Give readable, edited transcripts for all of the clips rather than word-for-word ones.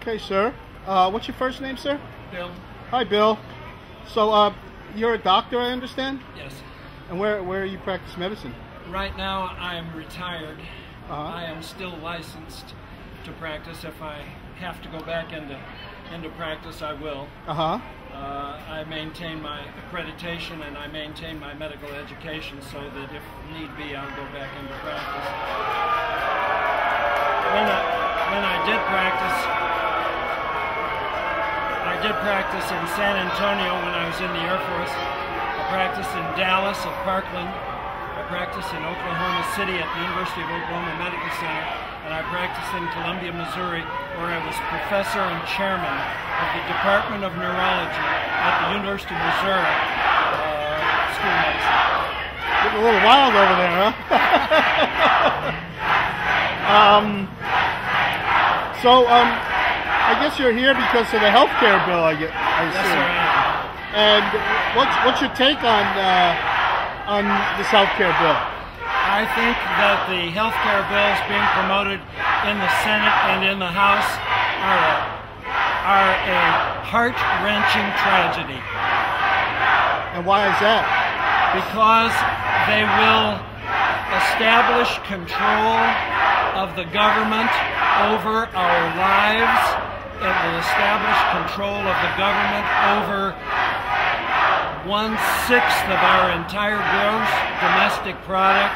Okay, sir. What's your first name, sir? Bill? Hi, Bill. So, you're a doctor, I understand? Yes. And where you practice medicine? Right now, I'm retired. Uh-huh. I am still licensed to practice. If I have to go back into practice, I will. Uh-huh. I maintain my accreditation and I maintain my medical education so that if need be, I'll go back into practice. When I did practice in San Antonio when I was in the Air Force. I practiced in Dallas at Parkland. I practiced in Oklahoma City at the University of Oklahoma Medical Center. And I practiced in Columbia, Missouri, where I was professor and chairman of the Department of Neurology at the University of Missouri School of Medicine. Getting a little wild over there, huh? I guess you're here because of the health care bill, I assume. Yes, sir, I am. And what's your take on this health care bill? I think that the health care bills being promoted in the Senate and in the House are a heart-wrenching tragedy. And why is that? Because they will establish control of the government over our lives. It will establish control of the government over 1/6 of our entire gross domestic product,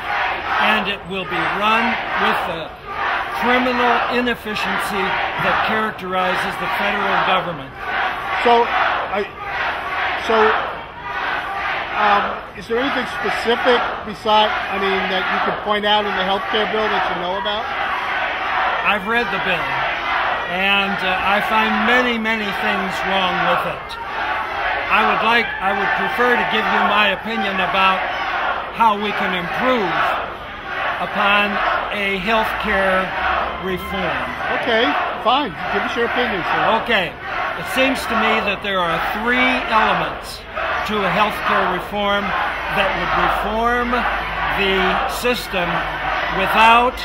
and it will be run with the criminal inefficiency that characterizes the federal government. Is there anything specific that you could point out in the health care bill that you know about? I've read the bill, and I find many, many things wrong with it. I would prefer to give you my opinion about how we can improve upon a health care reform. Okay, fine. Give us your opinion, sir. Okay. It seems to me that there are 3 elements to a health care reform that would reform the system without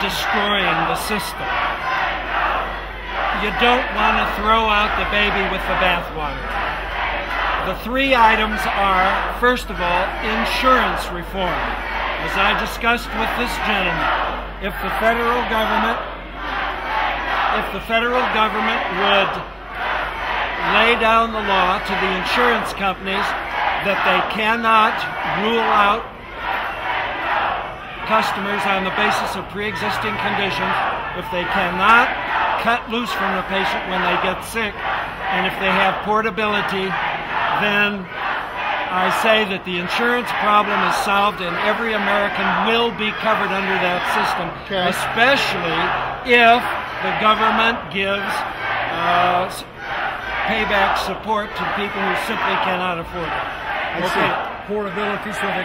destroying the system. You don't want to throw out the baby with the bathwater. The 3 items are, first of all, insurance reform. As I discussed with this gentleman, if the federal government would lay down the law to the insurance companies that they cannot rule out customers on the basis of pre-existing conditions, if they cannot cut loose from the patient when they get sick, and if they have portability, then I say that the insurance problem is solved and every American will be covered under that system, especially if the government gives payback support to people who simply cannot afford it. Okay, portability so they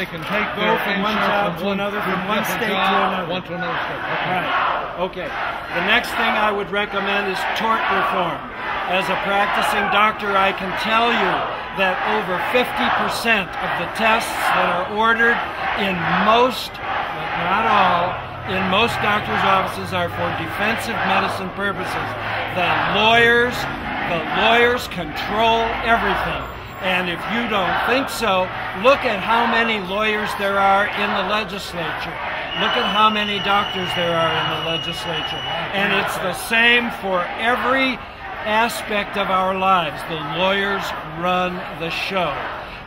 can take Go from one job to another, from one state to another. One to another state. Okay. Right. Okay. The next thing I would recommend is tort reform. As a practicing doctor, I can tell you that over 50% of the tests that are ordered in most, but not all, in most doctors' offices are for defensive medicine purposes. The lawyers control everything. And if you don't think so, look at how many lawyers there are in the legislature. Look at how many doctors there are in the legislature. And it's the same for every aspect of our lives. The lawyers run the show.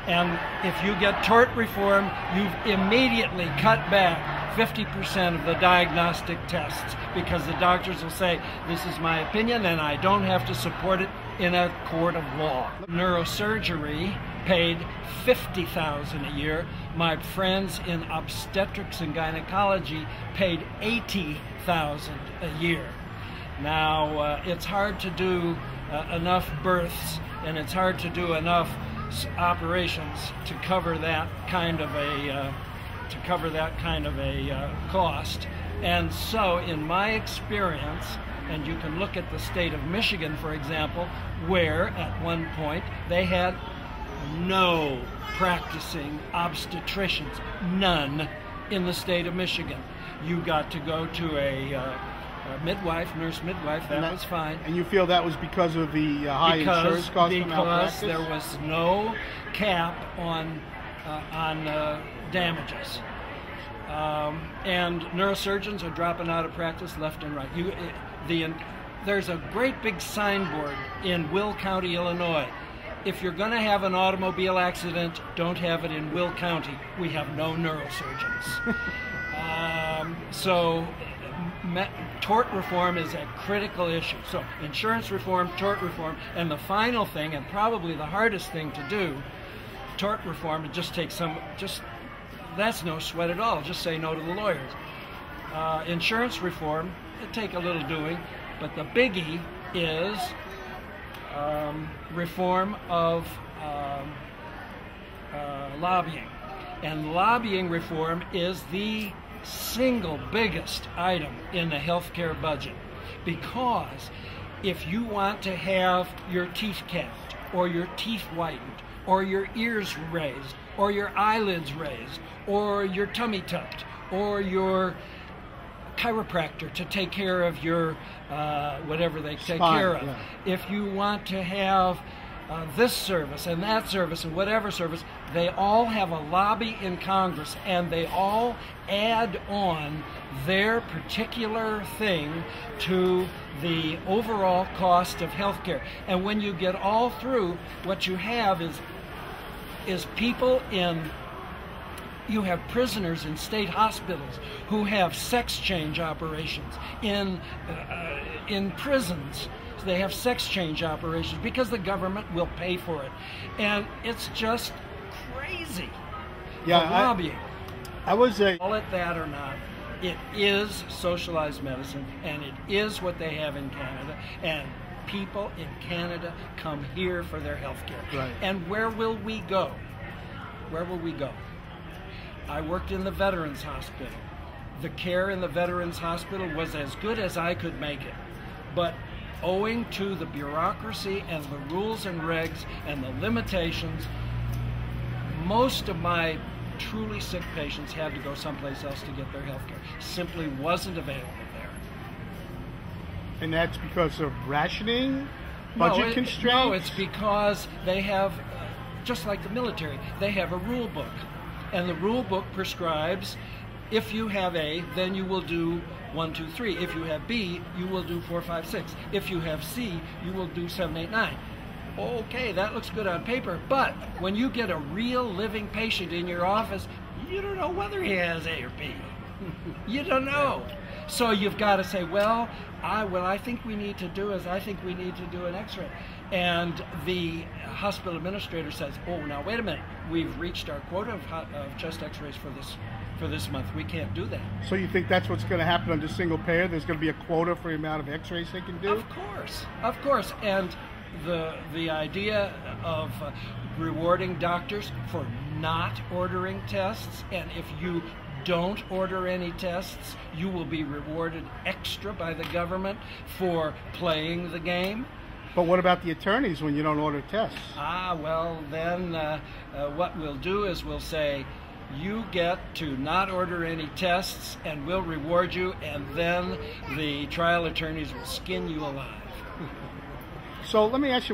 And if you get tort reform, you've immediately cut back 50% of the diagnostic tests, because the doctors will say, this is my opinion and I don't have to support it in a court of law. Neurosurgery paid $50,000 a year. My friends in obstetrics and gynecology paid $80,000 a year. Now, it's hard to do enough births, and it's hard to do enough operations to cover that kind of a cost. And so, in my experience, and you can look at the state of Michigan, for example, where at one point they had no practicing obstetricians, none in the state of Michigan. You got to go to a midwife, nurse midwife, that was fine. And you feel that was because of the high insurance cost of malpractice? Because there was no cap on damages. And neurosurgeons are dropping out of practice left and right. There's a great big signboard in Will County, Illinois. If you're going to have an automobile accident, don't have it in Will County. We have no neurosurgeons. Tort reform is a critical issue. So insurance reform, tort reform, and the final thing, and probably the hardest thing to do, tort reform, it just takes that's no sweat at all. Just say no to the lawyers. Insurance reform, it take a little doing, but the biggie is reform of lobbying. And lobbying reform is the single biggest item in the healthcare budget, because if you want to have your teeth capped or your teeth whitened or your ears raised or your eyelids raised or your tummy tucked or your chiropractor to take care of your whatever they take care of, if you want to have this service and that service and whatever service, they all have a lobby in Congress, and they all add on their particular thing to the overall cost of healthcare. And when you get all through, what you have is people you have prisoners in state hospitals who have sex change operations in prisons. They have sex change operations because the government will pay for it, and it's just crazy. Yeah, lobbying. Call it that or not, it is socialized medicine, and it is what they have in Canada. And people in Canada come here for their health care. Right. And where will we go? Where will we go? I worked in the Veterans Hospital. The care in the Veterans Hospital was as good as I could make it, but owing to the bureaucracy and the rules and regs and the limitations, most of my truly sick patients had to go someplace else to get their health care. Simply wasn't available there. And that's because of rationing, budget constraints? No, it's because they have, just like the military, they have a rule book. And the rule book prescribes, if you have A, then you will do 1, 2, 3. If you have B, you will do 4, 5, 6. If you have C, you will do 7, 8, 9. Okay, that looks good on paper, but when you get a real living patient in your office, you don't know whether he has A or B. You don't know. So you've got to say, what I think we need to do is, I think we need to do an x-ray. And the hospital administrator says, oh, now wait a minute, we've reached our quota of chest x-rays for this month. We can't do that. So you think that's what's going to happen under single payer? There's going to be a quota for the amount of x-rays they can do? Of course. And the idea of rewarding doctors for not ordering tests, and if you don't order any tests, you will be rewarded extra by the government for playing the game. But what about the attorneys when you don't order tests? Well, then what we'll do is we'll say, you get to not order any tests and we'll reward you, and then the trial attorneys will skin you alive. So let me ask you